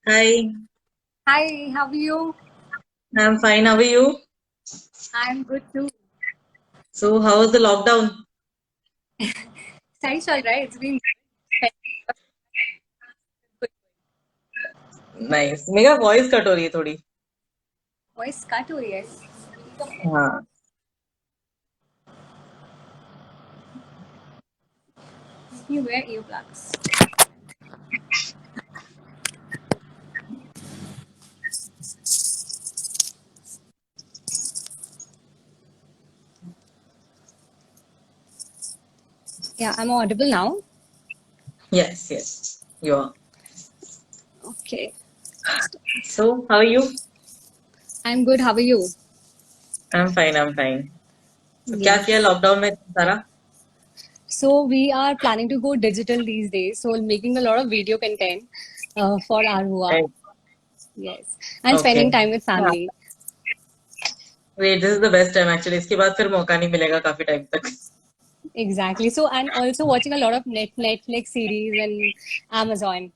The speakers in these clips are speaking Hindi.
Hi, Hi, how are you? I'm fine. How are you? I'm good too. So, how was the lockdown? Study चल रहा है. It's been good. Nice. मेरा वॉइस कट हो रही है थोड़ी. Voice cut हो रही है. हाँ. You wear earplugs. Yeah, I'm audible now. Yes, yes. You are. Okay. So, how are you? I'm good. How are you? I'm fine. I'm fine. So, क्या किया Yes. लॉकडाउन में सारा? So we are planning to go digital these days. So making a lot of video content for our Hua. Right. Yes. And spending Okay. time with हाँ. family. Wait, this is the best time actually. इसके बाद फिर मौका नहीं मिलेगा काफी टाइम तक. Exactly. So and also watching a lot of Netflix series and Amazon.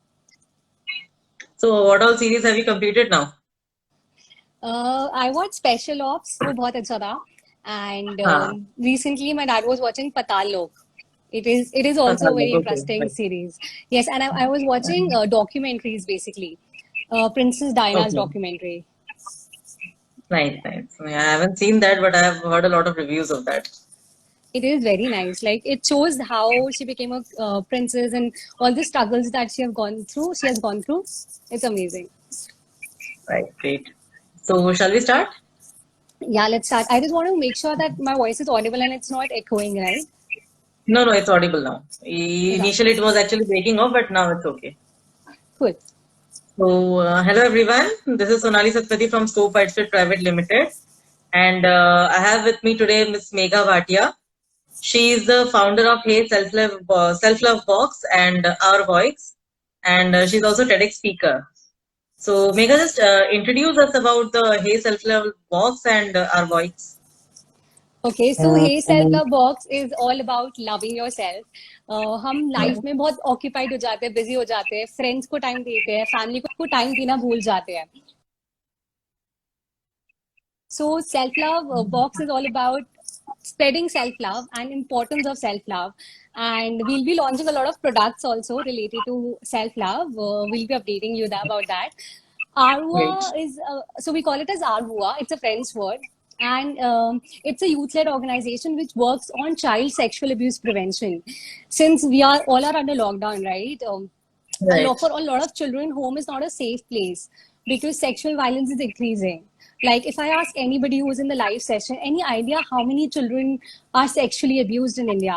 So, what all series have you completed now? I watched Special Ops, वो बहुत अच्छा था. And हाँ. recently my dad was watching Patal Lok. It is पता also a very नहीं. Okay. interesting Right. series. Yes, and I was watching documentaries basically. Princess Diana's Okay. documentary. Nice, nice. I haven't seen that, but I have heard a lot of reviews of that. It is very nice. Like it shows how she became a princess and all the struggles that she have gone through. She has gone through. It's amazing. Right. Great. So, shall we start? Yeah, let's start. I just want to make sure that my voice is audible and it's not echoing, right? No, no, it's audible now. It's Initially, audible. it was actually breaking off, but now it's okay. Cool. So, hello everyone. This is Sonali Satpathy from Scope Whitefit Private Limited, and I have with me today Miss Megha Bhatia. She is the founder of Hey Self Love Box and Our Voice, and she's also TEDx speaker. So, Megha, just introduce us about the Hey Self Love Box and Our Voice. Okay so hey self love box is all about loving yourself. हम लाइफ में बहुत ऑक्यूपाइड हो जाते हैं, बिजी हो जाते हैं, फ्रेंड्स को टाइम देते हैं, फैमिली को टाइम देना भूल जाते हैं. सो self love box is all about spreading self love and importance of self love, and we'll be launching a lot of products also related to self love. We'll be updating you about that. Arwa Great. is so we call it as Arwa. It's a French word, and it's a youth-led organization which works on child sexual abuse prevention. Since we are all are under lockdown, right? Right. For a lot of children, home is not a safe place because sexual violence is increasing. Like if I ask anybody who's in the live session, any idea how many children are sexually abused in India?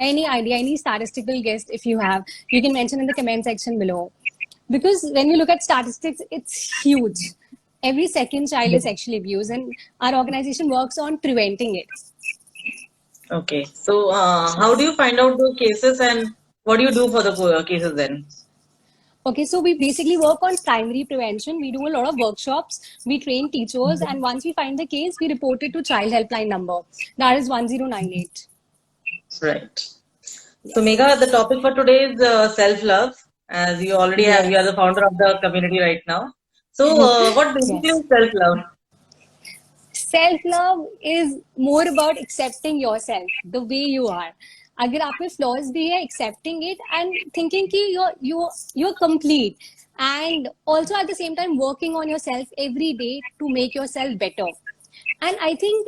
Any idea, any statistical guess if you have, you can mention in the comment section below. Because when you look at statistics, it's huge. Every second child is sexually abused, and our organization works on preventing it. Okay. So, how do you find out the cases and what do you do for the cases then? Okay, so we basically work on primary prevention. We do a lot of workshops. We train teachers, and once we find the case, we report it to Child Helpline number. That is 1098. Right. So, Yes. Megha, the topic for today is self-love. As you already have, you are Yes. the founder of the community right now. So, what basically Yes. is self-love? Self love is more about accepting yourself the way you are. अगर आप में flaws भी है, accepting it and thinking कि you're complete, and also at the same time working on yourself every day to make yourself better. And I think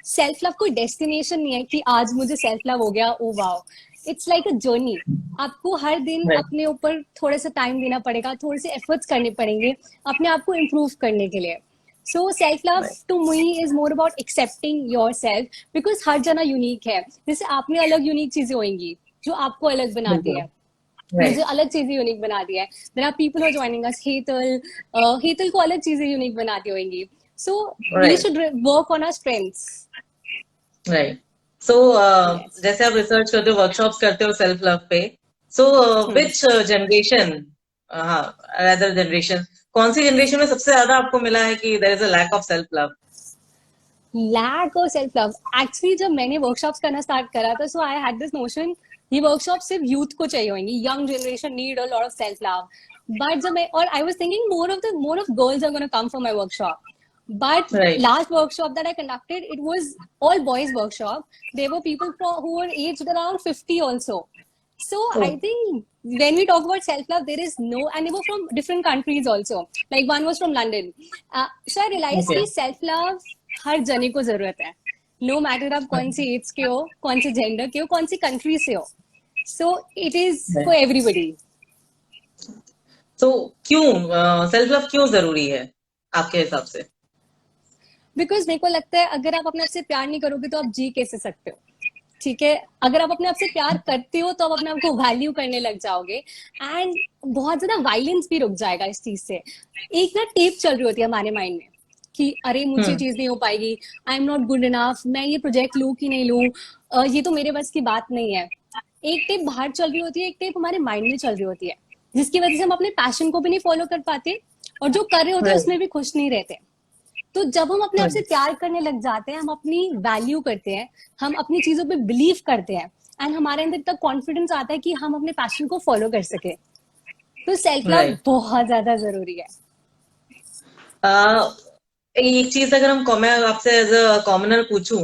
self love कोई डेस्टिनेशन नहीं है कि आज मुझे सेल्फ लव हो गया, oh wow. It's like a journey. आपको हर दिन Right. अपने ऊपर थोड़ा सा टाइम देना पड़ेगा, थोड़े से एफर्ट्स करने पड़ेंगे अपने आप को इम्प्रूव करने के लिए. So self love Right. To me is more about accepting yourself, because हर जना यूनिक है. जैसे आप में अलग यूनिक चीजें होंगी जो आपको अलग बनाती बिल्कुल. है, मुझे Right. अलग चीजें यूनिक बना दिया है. There are people who are joining us. Hetal को अलग चीजें यूनिक बनाती होंगी. So we Right. Should work on our strengths. Right. So, yes. जैसे आप रिसर्च करते हो, वर्कशॉप्स करते हो सेल्फ लव पे, सो विच जनरेशन, हाँ, अदर जनरेशन, कौन सी जनरेशन में सबसे ज्यादा आपको मिला है कि there is a lack of self love? Lack और सेल्फ लव, एक्चुअली जब मैंने वर्कशॉप्स करना स्टार्ट करा था, so I had this notion ये वर्कशॉप सिर्फ यूथ को चाहिए होंगी. Young generation need a lot of self love. But जब मैं, और I was thinking more of girls are going to come for my workshop. But Right. last workshop that I conducted, it was all boys workshop. There were people who were aged around 50 also. So Oh. I think when we talk about self-love, there is no, and they were from different countries also. Like one was from London. So I realized Okay. कि self-love हर जने को जरूरत है. No matter आप कौन सी एज के हो, कौन से जेंडर के हो, कौन सी कंट्री से हो. So it is for everybody. तो क्यों सेल्फ लव क्यों जरूरी है आपके हिसाब से? बिकॉज मेरे को लगता है अगर आप अपने आप से प्यार नहीं करोगे तो आप जी कैसे सकते हो. ठीक है, अगर आप अपने आप से प्यार करते हो तो आप अपने आप को वैल्यू करने लग जाओगे एंड बहुत ज्यादा वायलेंस भी रुक जाएगा इस चीज से. एक ना टेप चल रही होती है हमारे माइंड में कि अरे मुझसे चीज नहीं हो पाएगी, आई एम नॉट गुड इनफ, मैं ये प्रोजेक्ट लूं कि नहीं लूं, ये तो मेरे बस की बात नहीं है. एक टेप बाहर चल रही होती है, एक टेप हमारे माइंड में चल रही होती है, जिसकी वजह से हम अपने पैशन को भी नहीं फॉलो कर पाते और जो कर रहे होते हैं उसमें भी खुश नहीं रहते. तो जब हम अपने आप से प्यार करने लग जाते हैं, हम अपनी वैल्यू करते हैं, हम अपनी चीजों पे बिलीव करते हैं एंड हमारे अंदर तक कॉन्फिडेंस आता है कि हम अपने पैशन को फॉलो कर सके. तो सेल्फ लव बहुत ज्यादा जरूरी है. एक चीज अगर मैं आपसे एज अ कॉमनर पूछूं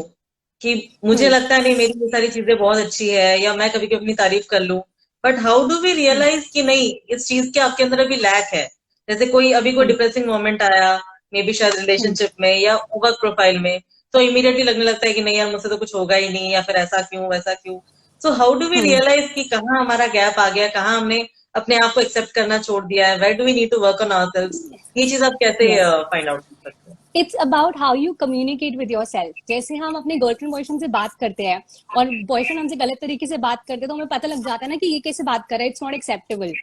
कि मुझे लगता है नहीं मेरी ये सारी चीजें बहुत अच्छी है, या मैं कभी कभी अपनी तारीफ कर लूं, but how do we realise कि नहीं इस चीज के आपके अंदर अभी लैक है? जैसे कोई डिप्रेसिंग मोमेंट आया, मे बी शायद रिलेशनशिप में या वर्क प्रोफाइल में, तो इमीडिएटली लगने लगता है कि नहीं यार मुझसे तो कुछ होगा ही नहीं, या फिर ऐसा क्यों वैसा क्यों. So how do we realise कि कहाँ हमारा गैप आ गया, कहाँ हमने अपने आप को एक्सेप्ट करना छोड़ दिया है, where do we need to work on ourselves? ये चीज आप कैसे फाइंड आउट कर सकते हैं? It's about how you communicate with yourself. जैसे हम अपने गर्लफ्रेंड बॉयफ्रेंड से बात करते हैं और बॉयफ्रेंड हमसे गलत तरीके से बात करते हैं तो हमें पता लग जाता है ना कि ये कैसे बात कर रहा है, इट्स नॉट एक्सेप्टेबल,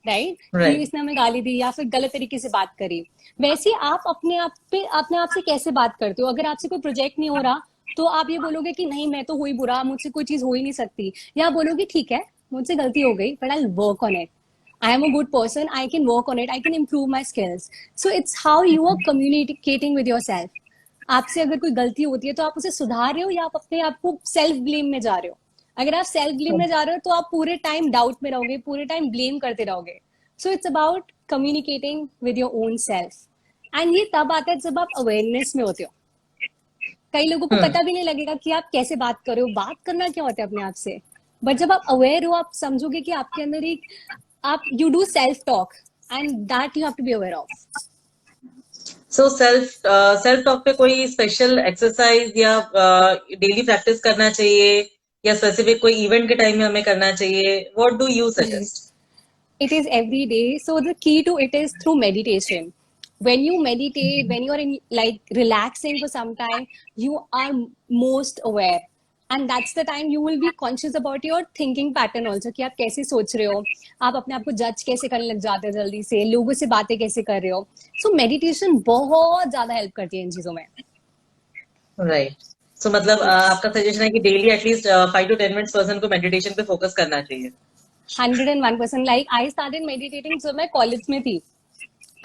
राइट? कि इसने हमें गाली दी या फिर गलत तरीके से बात करी. वैसे आप अपने आप से कैसे बात करते हो? अगर आपसे कोई प्रोजेक्ट नहीं हो रहा तो आप ये बोलोगे कि नहीं मैं तो हुई बुरा, मुझसे कोई चीज हो ही नहीं सकती, या बोलोगे ठीक है मुझसे गलती हो गई but I will work on it, I am a good person, I can work on it, I can improve my skills. So it's how you are communicating with yourself. आपसे अगर कोई गलती होती है तो आप उसे सुधार रहे हो या आप अपने आप को सेल्फ ब्लेम में जा रहे हो? अगर आप सेल्फ ब्लेम में जा रहे हो तो आप पूरे टाइम डाउट में रहोगे, पूरे टाइम ब्लेम करते रहोगे. सो it's about communicating with your own self. And ये तब आता है जब आप अवेयरनेस में होते हो. कई लोगों को पता भी नहीं लगेगा कि आप कैसे बात कर रहे हो, बात करना क्या होता है अपने आप से. बट जब आप अवेयर हो आप समझोगे कि आपके अंदर एक आप you do self talk and that you have to be aware of. So self talk पे कोई स्पेशल एक्सरसाइज या डेली प्रैक्टिस करना चाहिए, या स्पेसिफिक कोई इवेंट के टाइम में हमें करना चाहिए? What do you suggest? It is every day. So the key to it is through meditation. When you meditate, when you are in like relaxing for some time, you are most aware. And that's the time you will be conscious about your thinking pattern also, कि आप कैसे सोच रहे हो, आप अपने आप को जज कैसे करने लग जाते हो जल्दी से, लोगों से बातें कैसे कर रहे हो. सो मेडिटेशन बहुत ज्यादा हेल्प करती है इन चीजों में. राइट. सो मतलब आपका सजेशन है कि daily at least 5 to 10 minutes person को मेडिटेशन पे फोकस करना चाहिए? 101%. लाइक आई स्टार्टेड मेडिटेटिंग जब मैं कॉलेज में थी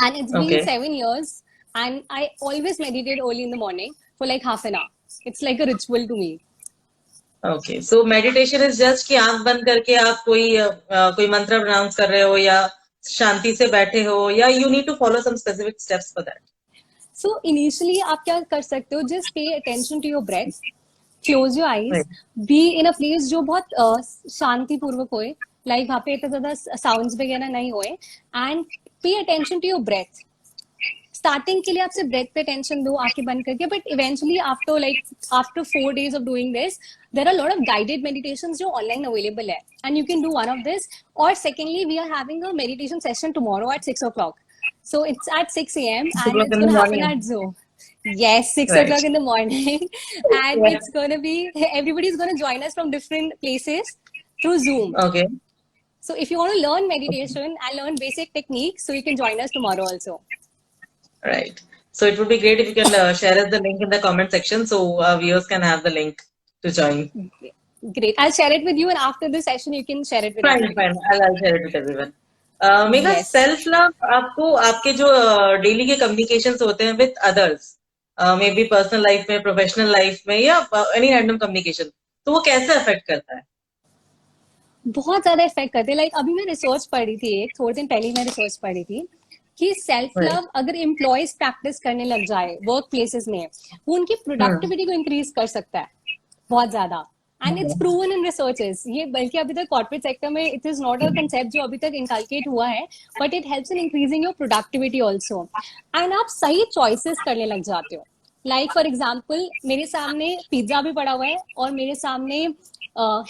and it's been 7 years and I always meditate early in the morning for like half an hour. It's like a ritual to me. Okay, so meditation is just कि आंख बंद करके आप कोई मंत्र प्रोनाउंस कर रहे हो या शांति से बैठे हो, या you need to follow some specific steps for that? So initially आप क्या कर सकते हो, just pay attention to your breath, close your eyes, be in a place जो बहुत शांति पूर्वक होए, like वहाँ पे इतना ज्यादा sounds वगैरह नहीं होए, and pay attention to your breath. Starting के लिए आप सिर्फ ब्रेथ पे टेंशन दो आंखें बंद करके, but eventually after 4 days of doing this there are a lot of guided meditations जो ऑनलाइन अवेलेबल है and you can do one of this. और secondly we are having a meditation session tomorrow at 6 o'clock, so it's at 6 a.m. and it's going to happen at Zoom. Yes, 6 o'clock in the morning and it's going to be, everybody's going to join us from different places through Zoom. Okay. So if you want to learn meditation and learn basic techniques, so you can join us tomorrow also. Right. So it would be great if you can share us the link in the comment section so viewers can have the link to join. Great. I'll share it with you and after the session you can share it with everyone. Fine. I'll share it with everyone. Mega, self love आपको आपके जो डेली के कम्युनिकेशंस होते हैं with others, may be personal life में, प्रोफेशनल लाइफ में, या एनी रैंडम कम्युनिकेशन, तो वो कैसे अफेक्ट करता है? बहुत ज्यादा इफेक्ट करते हैं। लाइक अभी मैं रिसर्च पढ़ रही थी, एक थोड़े दिन पहले ही मैं रिसर्च पढ़ रही थी कि सेल्फ Right. लव अगर एम्प्लॉयज प्रैक्टिस करने लग जाए वर्क प्लेसेस में, वो उनकी Hmm. प्रोडक्टिविटी को इंक्रीज कर सकता है बहुत ज्यादा। And it's Okay. Proven in researches. ये बल्कि अभी तक कॉर्पोरेट सेक्टर में it is not a concept जो अभी तक इनकलकेट हुआ है, but it helps in increasing your productivity also. And आप सही चॉइसेस करने लग जाते हो। लाइक फॉर एग्जाम्पल, मेरे सामने पिज्जा भी पड़ा हुआ है और मेरे सामने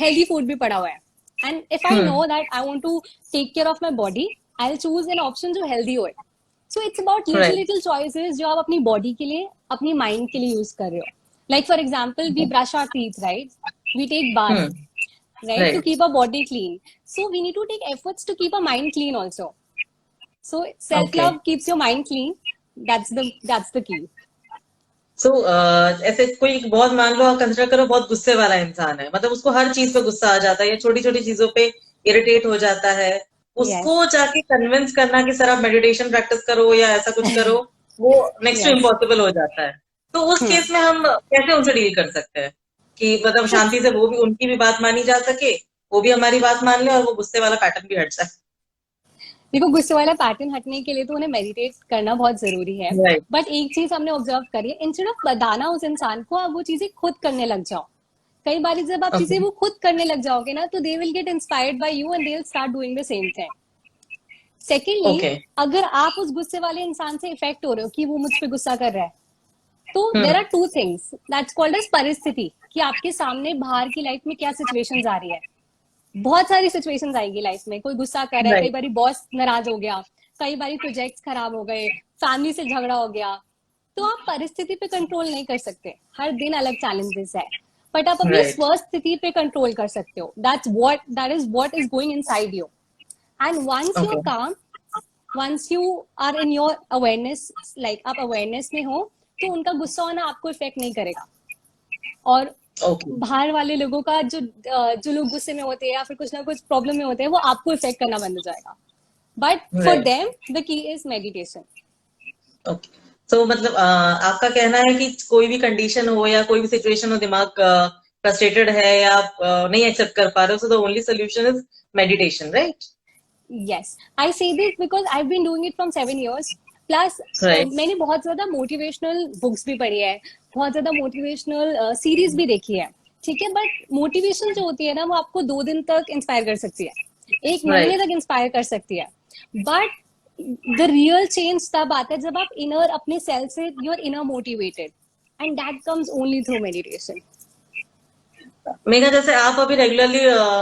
हेल्दी फूड भी पड़ा हुआ है। And if I Hmm. Know that I want to take care of my body, I will choose an option जो हेल्दी हो। So it's about little Right. Little choices जो आप अपनी बॉडी के लिए, अपनी माइंड के लिए यूज कर रहे हो। Like for example, we brush our teeth, right? We take bath, Hmm. right, to Right. keep our body clean. So we need to take efforts to keep our mind clean also. So self Okay. love keeps your mind clean. That's the key. सो ऐसे कोई बहुत, मान लो कंसिडर करो, बहुत गुस्से वाला इंसान है, मतलब उसको हर चीज पे गुस्सा आ जाता है या छोटी छोटी चीजों पे इरिटेट हो जाता है, उसको Yes. जाके कन्विंस करना कि सर आप मेडिटेशन प्रैक्टिस करो या ऐसा कुछ करो, वो नेक्स्ट टू Yes. इम्पॉसिबल हो जाता है। तो उस Hmm. केस में हम कैसे उनसे डील कर सकते हैं कि मतलब So शांति से वो भी, उनकी भी बात मानी जा सके, वो भी हमारी बात मान ले और वो गुस्से वाला पैटर्न भी हट जाए। देखो, गुस्से वाला पैटर्न हटने के लिए तो उन्हें मेडिटेट करना बहुत जरूरी है। राइट। बट एक चीज हमने ऑब्जर्व करी है, इंस्टेड ऑफ बताना उस इंसान को, आप वो चीजें खुद करने लग जाओ। कई बार जब आप ओके। चीजें वो खुद करने लग जाओगे ना, तो they will get inspired by you and they will start doing the same thing. Secondly, okay. अगर आप उस गुस्से वाले इंसान से इफेक्ट हो रहे हो कि वो मुझ पे गुस्सा कर रहा है, तो there hmm. Are two things that's called as परिस्थिति, कि आपके सामने बाहर की लाइफ में क्या सिचुएशंस आ रही है। बहुत सारी सिचुएशंस आएगी लाइफ में। कोई गुस्सा कर रहा है, कई राइट। बार बॉस नाराज हो गया, कई बार प्रोजेक्ट्स खराब हो गए, फैमिली से झगड़ा हो गया। तो आप परिस्थिति पे कंट्रोल नहीं कर सकते, हर दिन अलग चैलेंजेस है। बट आप अपनी राइट। स्वस्थिति पे कंट्रोल कर सकते हो। That is going inside you. And once you are okay. Calm, once you are in your awareness, like आप अवेयरनेस में हो, तो उनका गुस्सा होना आपको इफेक्ट नहीं करेगा। और ओके। बाहर वाले लोगों का जो लोग गुस्से में होते हैं या फिर कुछ ना कुछ प्रॉब्लम में होते हैं, वो आपको इफेक्ट करना बंद हो जाएगा। But for right. Them the key is meditation. Okay. तो मतलब आपका कहना है कि कोई भी कंडीशन हो या कोई भी सिचुएशन हो, दिमाग फ्रस्ट्रेटेड है या आप नहीं एक्सेप्ट कर पा रहे हो, so the only solution is meditation, right? Yes, I say this because I been doing it from 7 years plus. Right. मैंने बहुत ज्यादा मोटिवेशनल बुक्स भी पढ़ी है, बहुत ज्यादा मोटिवेशनल सीरीज भी देखी है, ठीक है। बट मोटिवेशन जो होती है ना, वो आपको 2 दिन तक इंस्पायर कर सकती है, एक महीने राइट। तक इंस्पायर कर सकती है। बट द रियल चेंज तब आता है जब आप इनर, अपने सेल्फ से you are inner motivated, and that comes only through meditation. Megha, जैसे आप अभी रेगुलरली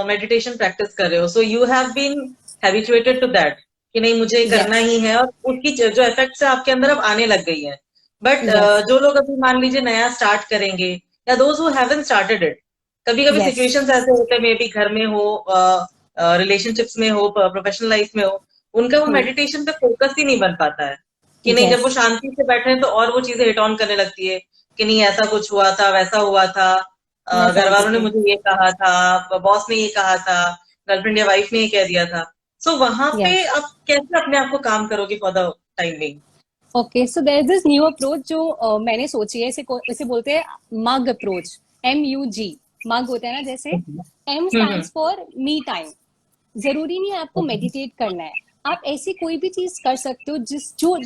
मेडिटेशन प्रैक्टिस कर रहे हो, so you have been habituated to that कि नहीं मुझे करना यस। ही है, और उसकी जो इफेक्ट्स है आपके अंदर अब आने लग गई है। But yes. जो लोग अभी मान लीजिए नया स्टार्ट करेंगे, या those who haven't started it, कभी कभी यस। सिचुएशंस ऐसे होते हैं, मे बी घर में हो, रिलेशनशिप्स में हो, प्रोफेशनल लाइफ में हो, उनका वो मेडिटेशन पे फोकस ही नहीं बन पाता है कि नहीं, जब यस। वो शांति से बैठे हैं तो और वो चीजें हिट ऑन करने लगती है कि नहीं ऐसा कुछ हुआ था, वैसा हुआ था, मैं घर वालों ने समझती हूँ। मुझे ये कहा था, बॉस ने ये कहा था, गर्लफ्रेंड या वाइफ ने ये कह दिया था। सो वहां पे यस। आप कैसे अपने आप को काम करोगे for the time being? Okay, so there is this new approach जो मैंने सोची है। इसे बोलते हैं मग अप्रोच, MUG। मग होता है ना, जैसे M hmm. Stands for me time. जरूरी नहीं है आपको मेडिटेट करना है, आप ऐसी कोई भी चीज कर सकते हो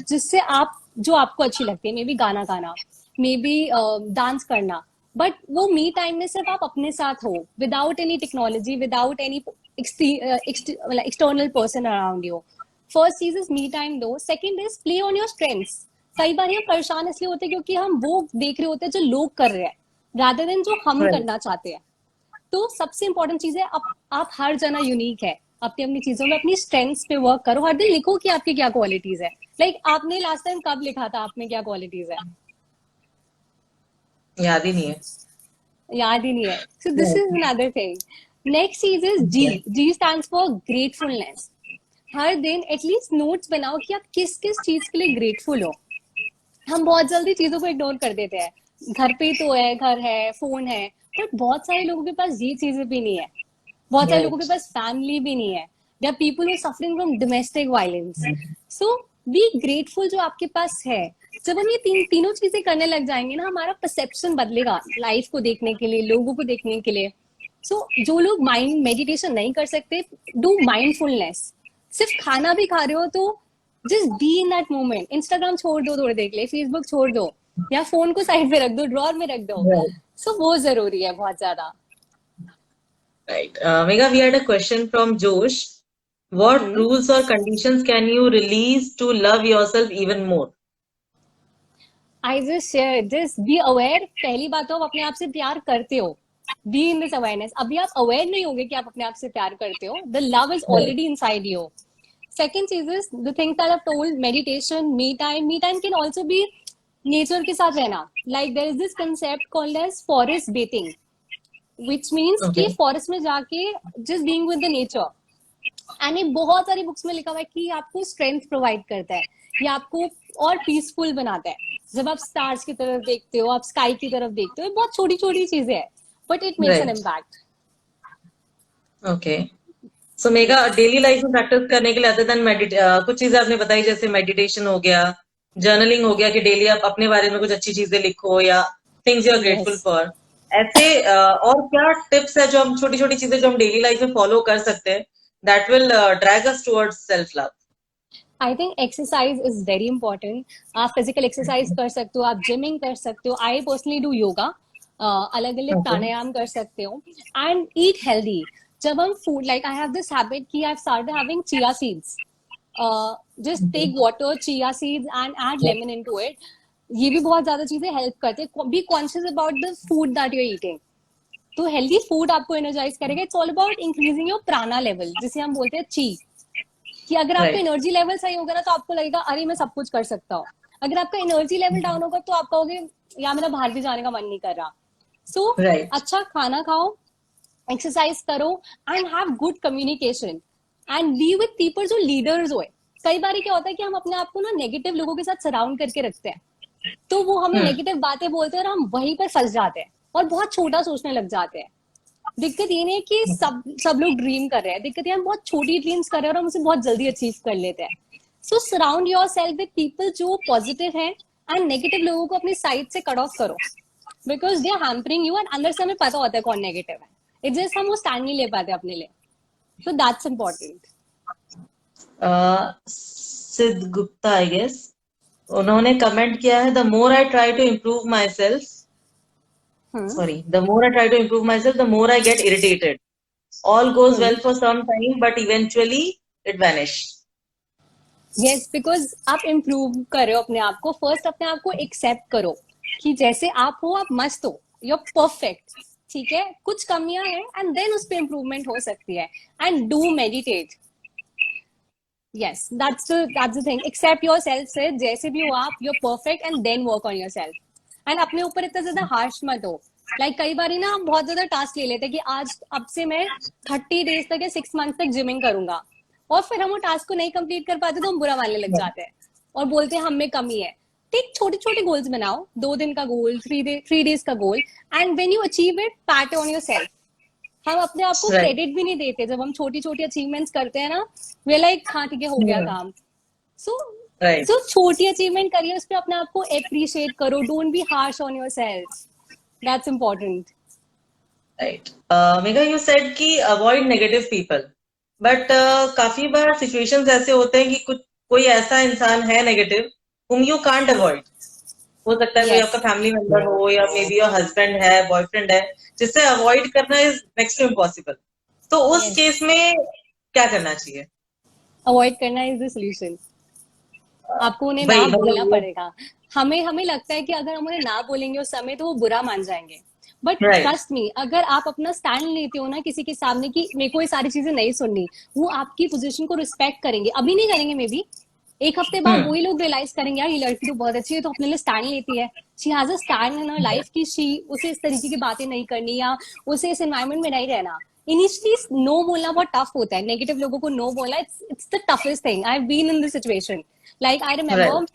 जिससे आप, जो आपको अच्छी लगती है। मे बी गाना गाना, मे बी डांस करना, बट वो मी टाइम में सिर्फ आप अपने साथ हो, without any technology, without any external person around you. First चीज इज मी टाइम दो। Second is play on your strengths. कई बार हम परेशान इसलिए होते हैं क्योंकि हम वो देख रहे होते हैं जो लोग कर रहे हैं, रादर देन जो हम राइट। करना चाहते हैं। तो सबसे इंपॉर्टेंट चीज है, आप हर जना यूनिक है, अपनी अपनी चीजों में अपनी स्ट्रेंथ्स पे वर्क करो। हर दिन लिखो कि आपकी क्या क्वालिटीज है। लाइक आपने लास्ट टाइम कब लिखा था आप में क्या क्वालिटीज है? याद ही नहीं है। याद ही नहीं है। So this is another thing. Next चीज is G। G stands for gratefulness. हर दिन एटलीस्ट नोट्स बनाओ कि आप किस किस चीज के लिए ग्रेटफुल हो। हम बहुत जल्दी चीजों को इग्नोर कर देते हैं। घर पे तो है, घर है, फोन है, बट बहुत सारे लोगों के पास ये चीजें भी नहीं है। बहुत सारे लोगों के राइट। पास फैमिली भी नहीं है। There are people who suffering from domestic violence. So be grateful जो आपके पास है। जब हम ये तीनों चीजें करने लग जाएंगे ना, हमारा परसेप्शन बदलेगा लाइफ को देखने के लिए, लोगों को देखने के लिए। सो जो लोग माइंड मेडिटेशन नहीं कर सकते, डू माइंडफुलनेस. सिर्फ खाना भी खा रहे हो तो just be in that moment. Instagram छोड़ दो थोड़ी देर के लिए, फेसबुक छोड़ दो, या फोन को साइड पे रख दो, ड्रॉर में रख दो. Right. सो वो जरूरी है बहुत ज्यादा. Right. Megha, we had a question from Josh. What rules or conditions can you release to love yourself even more? I just share this, be aware. पहली बात तो आप अपने आप से प्यार करते हो. Be in this awareness. अभी आप अवेयर नहीं होगे कि आप अपने आप से प्यार करते हो. The love is already inside you. Second चीज is the things that I've told, meditation, me time. Me time can also be nature के साथ रहना. Like there is this concept called as forest bathing, which means कि forest में जाके just being with the nature. And ये बहुत सारी बुक्स में लिखा हुआ है कि आपको strength provide करता है, ये आपको और peaceful बनाता है. जब आप stars की तरफ देखते हो, आप sky की तरफ देखते हो, बहुत छोटी छोटी चीजें हैं, but it makes an impact. Okay. So mega daily life में प्रैक्टिस करने के लिए अदर देन कुछ चीजें आपने बताई, जैसे मेडिटेशन हो गया, जर्नलिंग हो गया कि डेली आप अपने बारे में कुछ अच्छी चीजें लिखो या things you are grateful for. ऐसे और क्या टिप्स है जो हम छोटी छोटी चीजें जो हम डेली लाइफ में फॉलो कर सकते हैं that will drag us towards self love? I think exercise is very important. आप फिजिकल एक्सरसाइज कर सकते हो, आप जिमिंग कर सकते हो. आई पर्सनली डू योगा, अलग अलग प्राणायाम कर सकते हो. And eat healthy. जब हम food, like I have this habit कि I started having chia seeds. Just take water, chia seeds and add lemon into it. ये भी बहुत ज्यादा चीजें हेल्प करते हैं. Be conscious about the food that you are eating. तो हेल्दी फूड आपको एनर्जाइज करेगा. It's all about increasing your prana level, जिसे हम बोलते हैं ची. कि अगर आपका एनर्जी लेवल सही होगा ना तो आपको लगेगा अरे मैं सब कुछ कर सकता हूँ. अगर आपका एनर्जी लेवल डाउन होगा तो आप कहोगे यार मेरा बाहर भी जाने का मन नहीं कर रहा. सो अच्छा खाना खाओ, एक्सरसाइज करो and have good communication and be with people जो लीडर्स हो. कई बार क्या होता है कि हम अपने आप को ना नेगेटिव लोगों के साथ सराउंड करके रखते हैं, तो वो हमें नेगेटिव बातें बोलते हैं और हम वहीं पर फंस जाते हैं और बहुत छोटा सोचने लग जाते हैं. दिक्कत ये नहीं है कि सब लोग ड्रीम कर रहे हैं, दिक्कत ये हम बहुत छोटी ड्रीम्स कर रहे हैं और हम उसे बहुत जल्दी अचीव कर लेते हैं. So surround yourself with people जो पॉजिटिव है एंड नेगेटिव लोगों को अपनी साइड से कट ऑफ करो, because they are hampering you. And अंदर से हमें पता होता है कौन नेगेटिव है. इट्स जस्ट हम वो स्टैंड नहीं ले पाते अपने लिए. So that's important. Siddh Gupta I guess, उन्होंने कमेंट किया है, the more I try to improve myself, the more I try to improve myself, the more I get irritated. All goes well for some time, but eventually it vanish. Yes, because आप improve कर रहे हो अपने आप को. फर्स्ट अपने आप को एक्सेप्ट करो कि जैसे आप हो आप मस्त हो, यू आर परफेक्ट. ठीक है, कुछ कमियां हैं एंड देन उस पे इम्प्रूवमेंट हो सकती है. And do meditate. Yes, that's the thing. Accept yourself से जैसे भी हो आप, you are perfect and then work on yourself. And अपने ऊपर इतना ज्यादा हार्श मत हो. लाइक कई बार ना हम बहुत ज्यादा टास्क ले लेते हैं कि आज अब से मैं 30 डेज तक या 6 मंथ तक जिमिंग करूंगा, और फिर हम वो टास्क को नहीं कंप्लीट कर पाते तो हम बुरा मानने लग जाते हैं और बोलते हैं हम में कमी है. टेक छोटे छोटे गोल्स बनाओ, 2 दिन का गोल, 3 डेज का goal, and when you achieve it pat on yourself. हम अपने आप को क्रेडिट भी नहीं देते जब हम छोटी छोटी अचीवमेंट्स करते हैं ना. वे लाइक हाँ ठीक है हो गया काम. सो छोटी अचीवमेंट करिए, उस पर अपने आप को अप्रिशिएट करो. Don't be harsh on your self. That's important. Right. Mega, you said कि अवॉइड नेगेटिव पीपल, बट काफी बार सिचुएशंस ऐसे होते हैं कि कोई ऐसा इंसान है negative whom you can't avoid. हो सकता है कोई आपका फैमिली मेंबर हो या मे बी योर हस्बैंड है, बॉयफ्रेंड है, जिससे अवॉइड करना इज नेक्स्ट टू इम्पॉसिबल. तो उस केस में क्या करना चाहिए? अवॉइड करना इज द सॉल्यूशन. आपको उन्हें ना बोलना पड़ेगा. हमें लगता है कि अगर हम उन्हें ना बोलेंगे उस समय तो वो बुरा मान जाएंगे, बट ट्रस्ट मी, अगर आप अपना स्टैंड लेते हो ना किसी के सामने कि मेरे को ये सारी चीजें नहीं सुननी, वो आपकी पोजीशन को रिस्पेक्ट करेंगे. अभी नहीं करेंगे, मे बी एक हफ्ते बाद वही लोग रियलाइज करेंगे यार ये लड़की तो बहुत अच्छी है, तो अपने लिए स्टैंड लेती है. She has a stand in her life कि उसे इस तरीके की बातें नहीं करनी या उसे इस एनवायरमेंट में नहीं रहना. इनिशियली नो बोलना बहुत टफ होता है. नेगेटिव लोगों को नो बोलना it's the toughest thing. I have been in this situation. Like I remember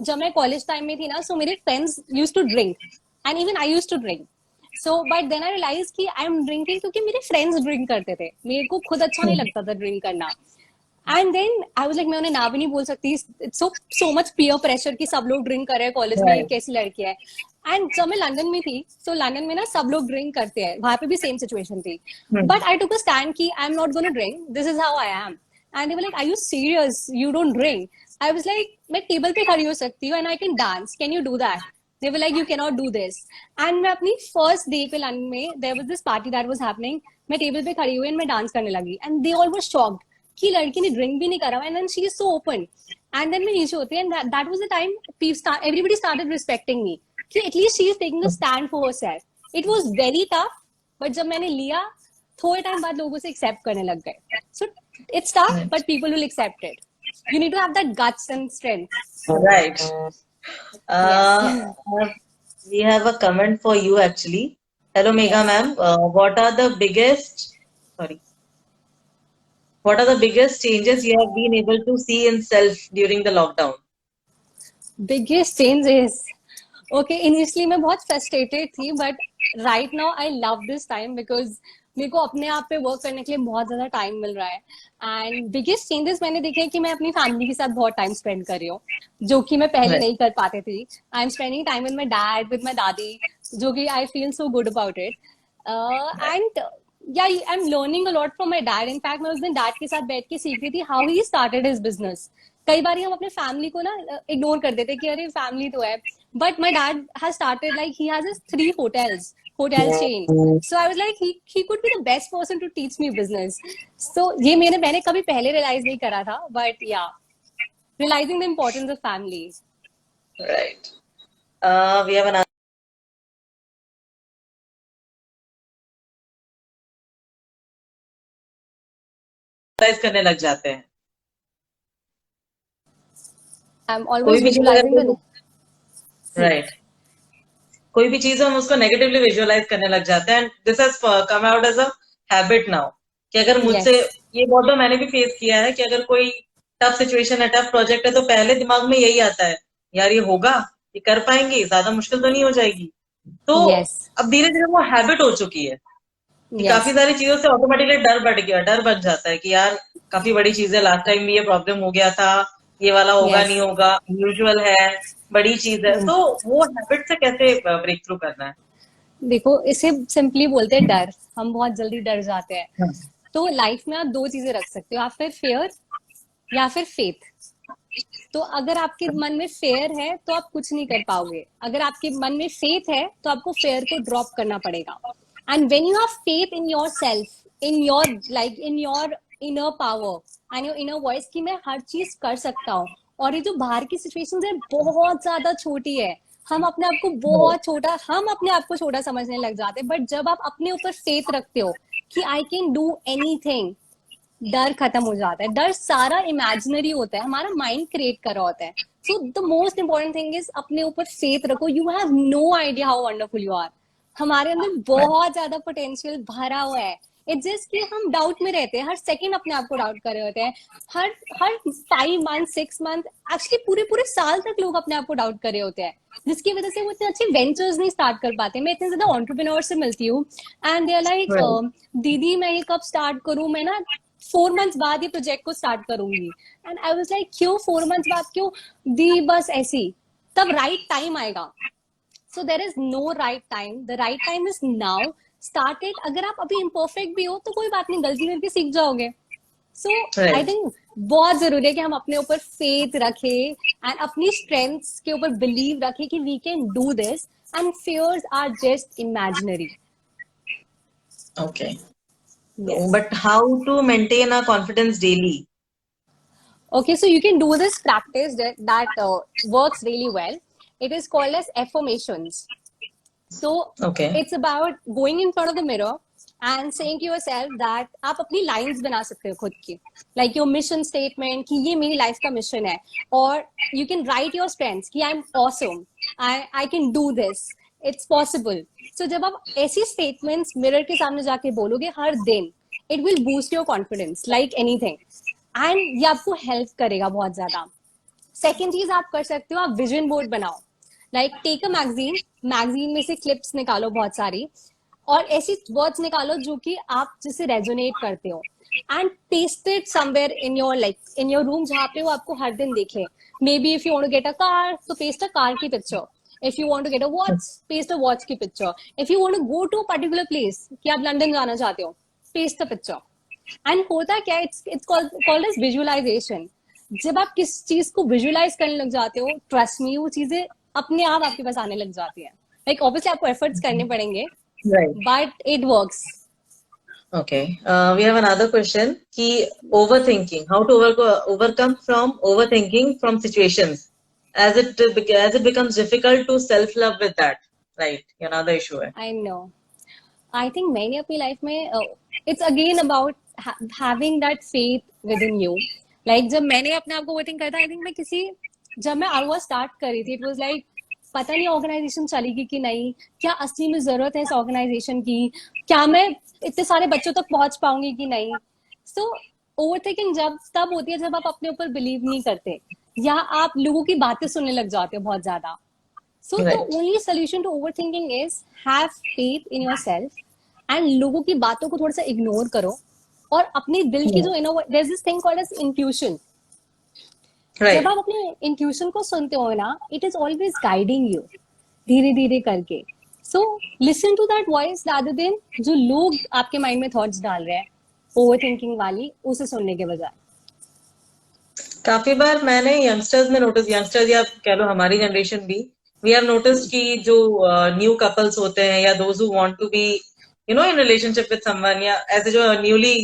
जब मैं कॉलेज टाइम में थी ना, सो मेरे friends used to drink and even I used to drink. So but then I realise कि आई एम ड्रिंकिंग क्योंकि मेरे फ्रेंड्स ड्रिंक करते थे, मेरे को खुद अच्छा नहीं लगता था ड्रिंक करना. And then I was like मैं उन्हें ना भी नहीं बोल सकती. It's so much peer pressure कि सब लोग ड्रिंक कर रहे हैं कॉलेज में, कैसी लड़की है. एंड जब मैं लंदन में थी, तो लंदन में ना सब लोग ड्रिंक करते हैं, वहां पे भी सेम सिचुएशन थी, but I took a stand कि I am not gonna drink, this is how I am. And they were like, are you serious, you don't drink? I was like, मैं टेबल पे खड़ी हो सकती हूँ and I can dance, can you do that? They were like, you cannot do this. And मैं अपनी first day पे लंदन में, there was this party that was happening, मैं टेबल पे खड़ी हुई and मैं डांस करने लगी, and they all were shocked कि लड़की ने ड्रिंक भी नहीं करा, and then she is so open. And then मैं नीचे होती, and that was the time everybody started respecting me कि at least she is taking a stand for herself. It was very tough, but जब मैंने लिया, थोड़े टाइम बाद लोगों से एक्सेप्ट करने लग गए. So it's tough, but people will accept it. You need to have that guts and strength. Right. We have a comment for you actually. Hello, Megha ma'am. What are the biggest changes you have been able to see in self during the lockdown? Biggest changes. Okay, initially मैं बहुत frustrated थी, but right now I love this time because मेरे को अपने आप पे वर्क करने के लिए बहुत ज्यादा टाइम मिल रहा है. एंड बिगेस्ट चेंजेस मैंने देखे हैं कि मैं अपनी फैमिली के साथ बहुत टाइम स्पेंड कर रही हूँ, जो कि मैं पहले नहीं कर पाते थी. I am spending time with my dad, with my दादी, जो कि I feel so good about it. And yeah I am learning a lot from my dad. In fact मैं उस दिन डैड के साथ बैठ के सीख रही थी how he started his business. कई बार हम अपने फैमिली को ना इग्नोर कर देते कि अरे फैमिली तो है, but my dad has started like he has 3 hotel chain. So I was like, he could be the best person to teach me business. So ये मैंने कभी पहले realize नहीं करा था, but yeah, realizing the importance of family. Right. We have another. करने लग जाते हैं. I'm always visualizing the. Right. कोई भी चीज हम उसको नेगेटिवली विजुअलाइज करने लग जाते हैं. And this has come out as a habit now कि अगर मुझसे ये बहुत बार मैंने भी फेस किया है कि अगर कोई टफ सिचुएशन है, टफ प्रोजेक्ट है, तो पहले दिमाग में यही आता है, यार ये होगा, ये कर पाएंगे, ज्यादा मुश्किल तो नहीं हो जाएगी. तो अब धीरे धीरे वो हैबिट हो चुकी है कि काफी सारी चीजों से ऑटोमेटिकली डर बन जाता है कि यार काफी बड़ी चीज है, लास्ट टाइम भी ये प्रॉब्लम हो गया था, ये वाला होगा नहीं होगा, यूजुअल है, बड़ी चीज है. तो वो हैबिट से कैसे ब्रेक थ्रू करना है? देखो, इसे सिंपली बोलते हैं डर. हम बहुत जल्दी डर जाते हैं. तो लाइफ में आप 2 चीजें रख सकते हो, आप फिर फेयर या फिर फेथ. तो अगर आपके मन में फेयर है तो आप कुछ नहीं कर पाओगे. अगर आपके मन में फेथ है तो आपको फेयर को ड्रॉप करना पड़ेगा. And when you have faith in yourself, in your inner power and your inner voice कि मैं हर चीज कर सकता हूँ, और ये जो बाहर की सिचुएशन है बहुत ज्यादा छोटी है, हम अपने आप को छोटा समझने लग जाते हैं. बट जब आप अपने ऊपर फेथ रखते हो कि आई कैन डू एनीथिंग, डर खत्म हो जाता है. डर सारा इमेजिनरी होता है, हमारा माइंड क्रिएट कर रहा होता है. So the most important thing is अपने ऊपर फेथ रखो. You have no idea how wonderful you are. हमारे अंदर बहुत ज्यादा पोटेंशियल भरा हुआ है. इट्स जस्ट कि हम डाउट में रहते हैं, हर सेकंड अपने आप को डाउट कर रहे होते हैं. हर 5 मंथ 6 मंथ एक्चुअली पूरे साल तक लोग अपने आप को डाउट कर रहे होते हैं, जिसकी वजह से वो इतने अच्छे वेंचर्स नहीं स्टार्ट कर पाते. मैं इतने ज्यादा एंटरप्रेन्योर से मिलती हूँ एंड दे आर लाइक, दीदी मैं ये कब स्टार्ट करूँ, मैं ना 4 मंथ्स बाद ये प्रोजेक्ट को स्टार्ट करूंगी. एंड आई वाज लाइक, क्यों 4 मंथ्स बाद, क्यों दी? बस ऐसी, तब राइट टाइम आएगा. So there is no right time, the right time is now. Start it. अगर आप अभी इम्परफेक्ट भी हो तो कोई बात नहीं, गलती करके सीख जाओगे. सो आई थिंक बहुत जरूरी है कि हम अपने ऊपर फेथ रखें एंड अपनी स्ट्रेंथ्स के ऊपर बिलीव रखें कि we can do this and fears are just imaginary. Okay. But how to maintain our confidence daily? Okay, so you can do this practice that works really well. It is called as affirmations. So it's about going in front of the mirror and saying to yourself that आप अपनी lines बना सकते हो खुद की, like your mission statement कि ये मेरी life का mission है, और you can write your strengths कि I'm awesome, I can do this, it's possible. So जब आप ऐसी statements mirror के सामने जाके बोलोगे हर दिन, it will boost your confidence like anything, and ये आपको help करेगा बहुत ज्यादा. Second चीज आप कर सकते हो, आप vision board बनाओ. Like take a magazine में से clips निकालो बहुत सारी, और ऐसी words निकालो जो कि आप जिससे resonate करते हो, and paste it somewhere in your room जहाँ पे वो आपको हर दिन दिखे. Maybe if you want to get a car, तो paste a car की picture. If you want to get a watch, paste a watch की picture. If you want to go to a particular place, कि आप लंदन जाना चाहते हो, paste the picture. And होता क्या है, it's called as visualization. जब आप किस चीज को visualize करने लग जाते हो, trust me, वो चीजें अपने आप आपके पास आने लग जाती है. Like obviously आपको efforts करने पड़ेंगे, Right. but it works. Okay. We have another question. Ki overthinking. How to overcome from overthinking from situations as it becomes difficult to self love with that. Right. Another issue है. I know. I think मैंने अपनी लाइफ में it's again about having that faith within you. Like जब मैंने अपने आप को ओवरथिंक करा था, I think जब मैं आरवा स्टार्ट करी थी, it was like पता नहीं ऑर्गेनाइजेशन चलेगी कि नहीं, क्या असली में जरूरत है इस ऑर्गेनाइजेशन की, क्या मैं इतने सारे बच्चों तक पहुंच पाऊंगी कि नहीं. सो ओवरथिंकिंग तब होती है जब आप अपने ऊपर बिलीव नहीं करते या आप लोगों की बातें सुनने लग जाते हो बहुत ज्यादा. So the only solution to overthinking is have faith in yourself and लोगों की बातों को थोड़ा सा इग्नोर करो और अपने दिल की जो there's this thing called as intuition. Right. जब आप अपने इंट्यूशन को सुनते हो ना, it is always guiding you धीरे धीरे करके. So listen to that voice rather than जो लोग आपके माइंड में थॉट्स डाल रहे हैं ओवरथिंकिंग वाली, उसे सुनने के बजाय. काफी बार मैंने यंगस्टर्स में नोटिस, यंगस्टर्स या कह लो हमारी जनरेशन भी, वी हैव नोटिस कि जो न्यू कपल्स होते हैं या those who want to be in relationship with someone या ऐसे जो न्यूली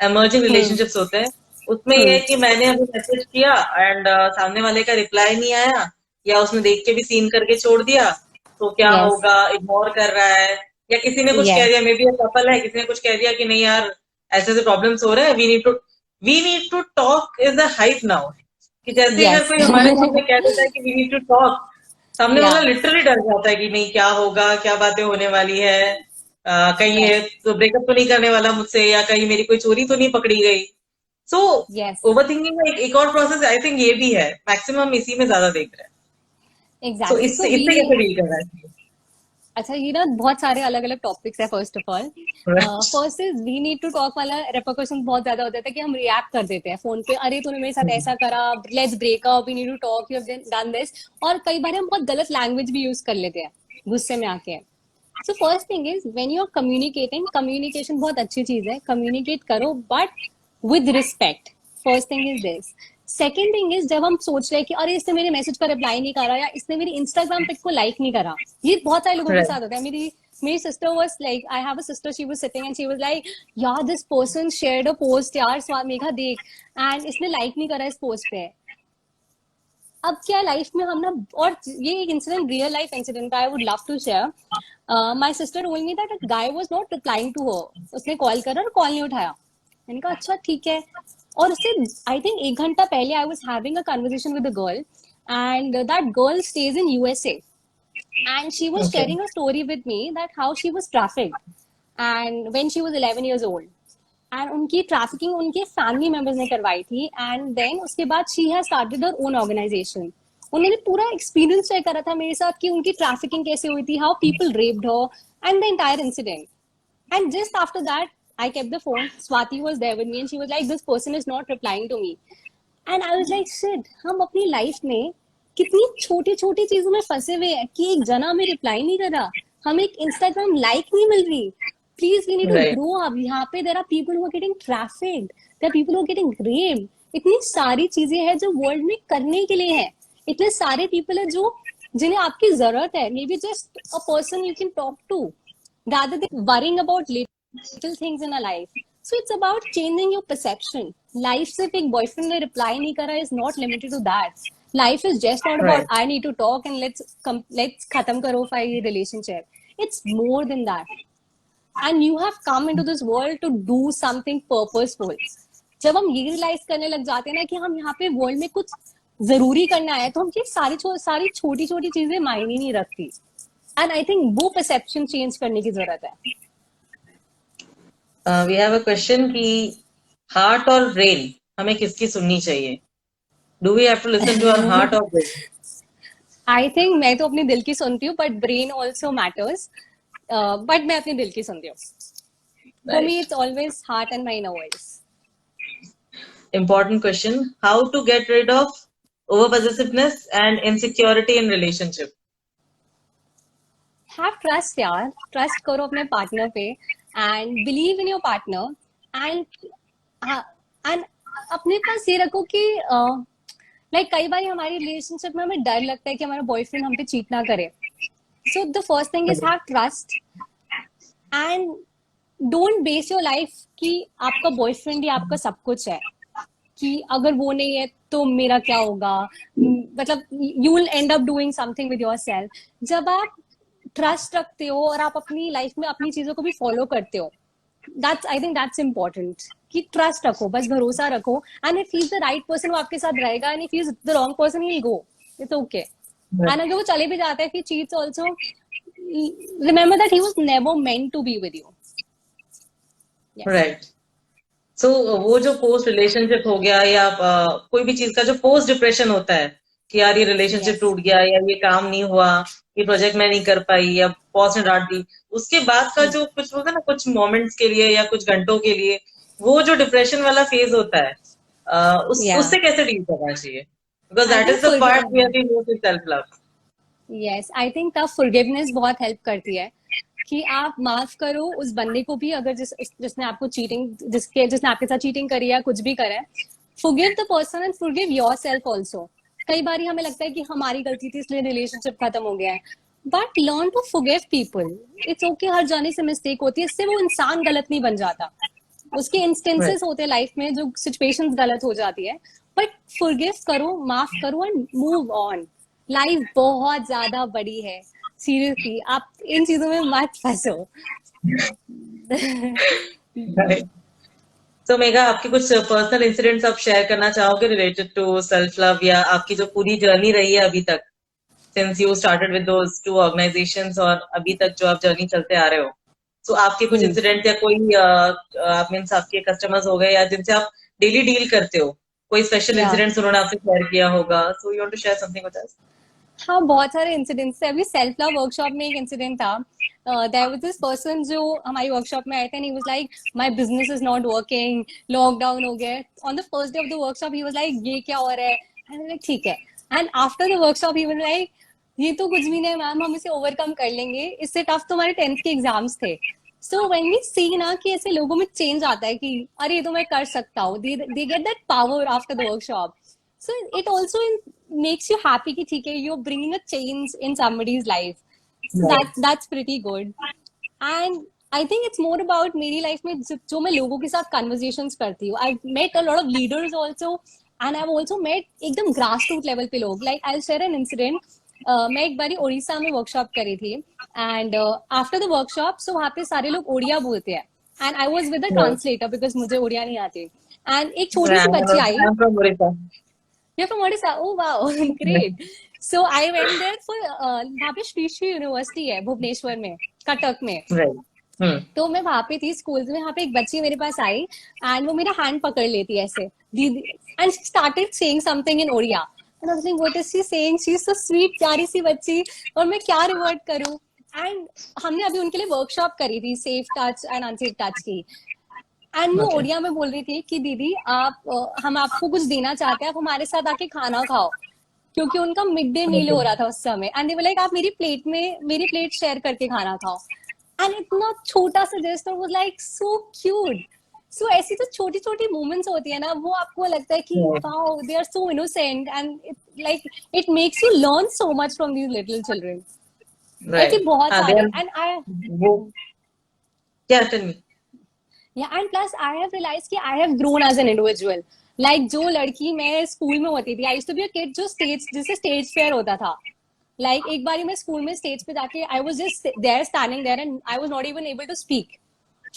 एमर्जिंग रिलेशनशिप्स होते हैं, उसमें ये है कि मैंने अभी मैसेज किया एंड सामने वाले का रिप्लाई नहीं आया या उसने देख के भी सीन करके छोड़ दिया, तो क्या होगा, इग्नोर कर रहा है, या किसी ने कुछ कह दिया, मे बी कपल है, किसी ने कुछ कह दिया कि नहीं यार ऐसे ऐसे प्रॉब्लम्स हो रहे हैं, we need to talk is the hype now. कि जैसे अगर कोई हमारे सामने कह देता है कि वी नीड टू टॉक, सामने वाला लिटरली डर जाता है कि नहीं क्या होगा, क्या बातें होने वाली है, कहीं तो ब्रेकअप तो नहीं करने वाला मुझसे, या कहीं मेरी कोई चोरी तो नहीं पकड़ी गई. सो ओवरथिंकिंग का एक और प्रोसेस आई थिंक ये भी है, मैक्सिमम इसी में ज्यादा देख रहे हैं. Exactly. So, इससे कैसे डील करना है? अच्छा, ये ना बहुत सारे अलग अलग टॉपिक्स है. First of all, first is we need to talk वाला रेपरकशन बहुत ज्यादा होता है कि हम रिएक्ट कर देते हैं फोन पे, अरे तूने मेरे साथ ऐसा करा, let's break up, we need to talk, you have done this. और कई बार हम बहुत गलत लैंग्वेज भी यूज कर लेते हैं गुस्से में आके. So first thing is when you are communicating, communication बहुत अच्छी चीज है, कम्युनिकेट करो but with respect. First thing is this. Second thing is जब हम सोच रहे हैं कि अरे इसने मेरे मैसेज का रिप्लाई नहीं करा या इसने मेरी इंस्टाग्राम पिक को लाइक नहीं करा, ये बहुत सारे लोगों के साथ होता है. मेरी sister was like, I have a sister, she was sitting and she was like, यार this person shared a post, यार मेघा देख, एंड इसने लाइक नहीं करा इस पोस्ट पे. अब क्या लाइफ में हम ना, और ये एक incident, real life incident I would love to share. My sister told me that a guy was not replying to her. उसने कॉल करा और कॉल नहीं उठाया. मैंने कहा अच्छा ठीक है. और उससे आई थिंक 1 घंटा पहले I was having a conversation with a girl and that girl stage in USA and she was sharing a story with me that how she was trafficked and when she was 11 years old, and उनकी ट्रैफिकिंग उनके फैमिली मेंबर्स ने करवाई थी. एंड देन उसके बाद she has started her own organisation. उन्होंने पूरा एक्सपीरियंस शेयर करा था मेरे साथ कि उनकी ट्रैफिकिंग कैसे हुई थी, how people raped her and the entire incident. And just after that I kept the phone. Swati was there with me and she was like, this person is not replying to me. And I was like, shit, हम अपनी लाइफ में कितनी छोटी छोटी चीजों में फंसे हुए हैं कि एक जना हमें रिप्लाई नहीं कर रहा, हमें एक इंस्टाग्राम लाइक नहीं मिल रही. Please we need to grow up. यहाँ पे there are people who are getting trafficked, there are people who are getting raped. इतनी सारी चीजें हैं जो वर्ल्ड में करने के लिए है. इतने सारे पीपल है जो जिन्हें आपकी जरूरत है. Maybe just a person you can talk to rather than worrying about little things in our life. So it's about changing your perception. Life सिर्फ एक boyfriend ने reply नहीं करा is not limited to that. Life is just not about I need to talk and let's खत्म करो file relationship. It's more than that. And you have come into this world to do something purposeful. जब हम ये realize करने लग जाते हैं ना कि हम यहाँ पे world में कुछ जरूरी करना है, तो हम ये सारी छोटी छोटी चीजें मायने नहीं रखती. And I think वो perception change करने की जरूरत है. We have a question कि heart और brain हमें किसकी सुननी चाहिए? Do we have to listen to our heart or brain? I think मैं तो अपने दिल की सुनती हूँ, but brain also matters. But मैं अपने दिल की सुनती हूँ. For me, it's always heart and my inner voice. Important question. How to get rid of over possessiveness and insecurity in relationship? Have trust यार, ट्रस्ट करो अपने पार्टनर पे and believe in your partner and अपने पास ये रखो कि लाइक कई बार हमारी रिलेशनशिप में हमें डर लगता है कि हमारा बॉयफ्रेंड हम पे चीट ना करे. So the first thing is have trust and don't base your life कि आपका बॉयफ्रेंड ही आपका सब कुछ है, कि अगर वो नहीं है तो मेरा क्या होगा. मतलब you will and up doing something with yourself. जब आप ट्रस्ट रखते हो और आप अपनी लाइफ में अपनी चीजों को भी फॉलो करते हो, that's I think that's important. कि ट्रस्ट रखो, बस भरोसा रखो, and if he is the right person वो आपके साथ रहेगा, and if he is the wrong person he will go. It's okay. And अगर वो चले भी जाता है, if he cheats also, remember that he was never meant to be with you. Yes. Right. So वो जो पोस्ट रिलेशनशिप हो गया या कोई भी चीज का जो पोस्ट डिप्रेशन होता है कि यार ये रिलेशनशिप Yes. टूट गया या ये काम नहीं हुआ, ये प्रोजेक्ट मैं नहीं कर पाई या बॉस ने डांट दी, उसके बाद का जो कुछ होता है ना, कुछ मोमेंट्स के लिए या कुछ घंटों के लिए, वो जो डिप्रेशन वाला फेज होता है, Yeah. उससे कैसे डील करना चाहिए? Because I that think is the part we have to know to self love. yes, I think तब forgiveness बहुत हेल्प करती है कि आप माफ करो उस बंदे को भी, अगर जिसने आपको जिसने आपके साथ चीटिंग करी है, कुछ भी करे. Forgive the person and forgive yourself also. कई बार हमें लगता है कि हमारी गलती थी इसलिए रिलेशनशिप खत्म हो गया है, but learn to forgive people. It's okay, हर जाने से मिस्टेक होती है, इससे वो इंसान गलत नहीं बन जाता. उसके इंस्टेंसेस होते हैं लाइफ में जो सिचुएशंस गलत हो जाती है, बट फॉरगिव करो, माफ करो एंड मूव ऑन. लाइफ बहुत ज्यादा बड़ी है, सीरियसली आप इन चीजों में मत फंसो. तो मेघा, आपके कुछ पर्सनल इंसिडेंट्स आप शेयर करना चाहोगे रिलेटेड टू सेल्फ लव, या आपकी जो पूरी जर्नी रही है अभी तक, since you started with those two organisations और अभी तक जो आप जर्नी चलते आ रहे हो, तो आपके कुछ इंसिडेंट या कोई मीन्स आपके कस्टमर्स हो गए या जिनसे आप डेली डील करते हो, कोई स्पेशल Yeah. इंसिडेंट्स उन्होंने आपसे शेयर किया होगा, so you want to share something with us? हाँ, बहुत सारे इंसिडेंट्स थे. अभी सेल्फ लव वर्कशॉप में एक इंसिडेंट था. देयर वाज दिस पर्सन जो हमारी वर्कशॉप में आए थे, and he was like my business is not working, lockdown हो गया. On the first day of the workshop he was like ये क्या हो रहा है. एंड लाइक ठीक है. And after the workshop he was like ये तो कुछ भी नहीं मैम, हम इसे ओवरकम कर लेंगे, इससे टफ तो हमारे 10th के एग्जाम्स थे. सो व्हेन वी सी ना कि ऐसे लोगों में चेंज आता है कि अरे ये तो मैं कर सकता हूँ, they get that power after the workshop. So it also makes you happy कि ठीक है, you're bringing a change in somebody's life. So that's pretty good. And I think it's more about मेरी life में जो मैं लोगों के साथ conversations करती हूँ. I've met a lot of leaders also, and I've also met एकदम grassroots level पे लोग. Like I'll share an incident. मैं एक बारी उड़ीसा में workshop करी थी, and after the workshop, so वहाँ पे सारे लोग ओडिया बोलते हैं, and I was with a translator because मुझे ओडिया नहीं आती. And एक छोटी सी बच्ची आई. You're from Odisha? Oh wow, great. So I went there for वहाँ पे श्री श्री यूनिवर्सिटी है भुवनेश्वर में, कटक में. तो मैं वहाँ पे थी स्कूल में. वहाँ पे एक बच्ची मेरे पास आई एंड वो मेरा हैंड पकड़ लेती है ऐसे, दीदी, and she started saying something in Odia. And I was like what is she saying, she is so sweet, प्यारी सी बच्ची, और मैं क्या रिवर्ट करूं. एंड हमने अभी उनके लिए वर्कशॉप करी थी safe touch and unsafe touch की. एंड वो ओडिया में बोल रही थी कि दीदी हम आपको कुछ देना चाहते हैं, आप हमारे साथ आके खाना खाओ, क्योंकि उनका मिड डे मील हो रहा था उस समय. एंड दे वर लाइक आप मेरी प्लेट शेयर करके खाना खाओ. एंड इतना छोटा सा gesture was like so cute. So ऐसी तो छोटी छोटी मोमेंट्स होती है ना, वो आपको लगता है कि wow they are so innocent, and it makes you learn so much from these little children. ऐसे बहुत सारे. And and plus I have realized कि I have grown as an individual. Like जो लड़की मैं स्कूल में होती थी, I used to be a kid जो जिसे स्टेज फेयर होता था. Like एक बारी मैं स्कूल में स्टेज पे जाके I was just there standing there and I was not even able to speak.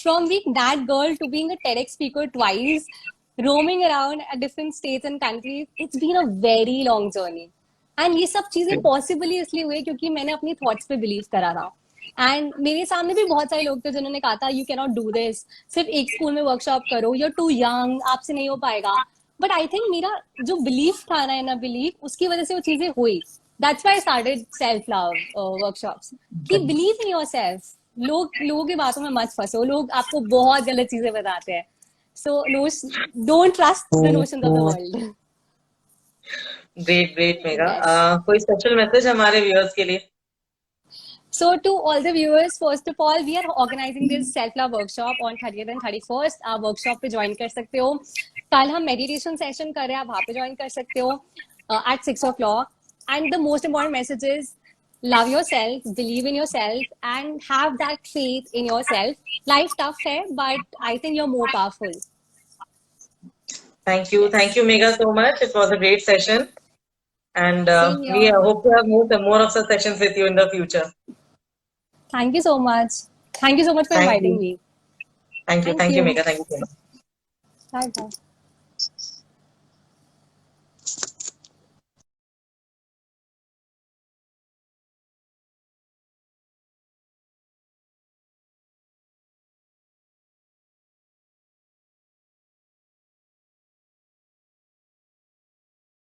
From being that girl to being a TEDx speaker twice, roaming around at different states and countries, it's been a very long journey. And ये सब चीजें possible इसलिए हुए क्योंकि मैंने अपनी thoughts पे believe करा था. एंड मेरे सामने भी बहुत सारे लोग थे जिन्होंने कहा था you can not do this, सिर्फ एक स्कूल में वर्कशॉप करो, यू आर टू यंग, आपसे नहीं हो पाएगा. बट आई थिंक मेरा जो बिलीफ था ना, ना बिलीफ, उसकी वजह से वो चीजें हुई. That's why I started self love workshops. कि बिलीव इन योरसेल्फ. लोगों की बातों में मत फंसो, लोग आपको बहुत गलत चीजें बताते हैं. So don't trust the notions of the world. Great Megha. कोई स्पेशल मैसेज हमारे व्यूअर्स के लिए? So to all the viewers, first of all, we are organizing this self-love workshop on 30th and 31st. आप workshop पे join कर सकते हो. कल हम meditation session कर रहे हैं, आप वहाँ पे join कर सकते हो at 6 o'clock. And the most important message is love yourself, believe in yourself, and have that faith in yourself. Life tough है, but I think you're more powerful. Thank you. Thank you, Megha, so much. It was a great session. And Same we here. hope to have more of such sessions with you in the future. Thank you so much. Thank you so much for Thank inviting you. me. Thank you. Thank Thank you, you. Megha. Thank you so much. Bye bye.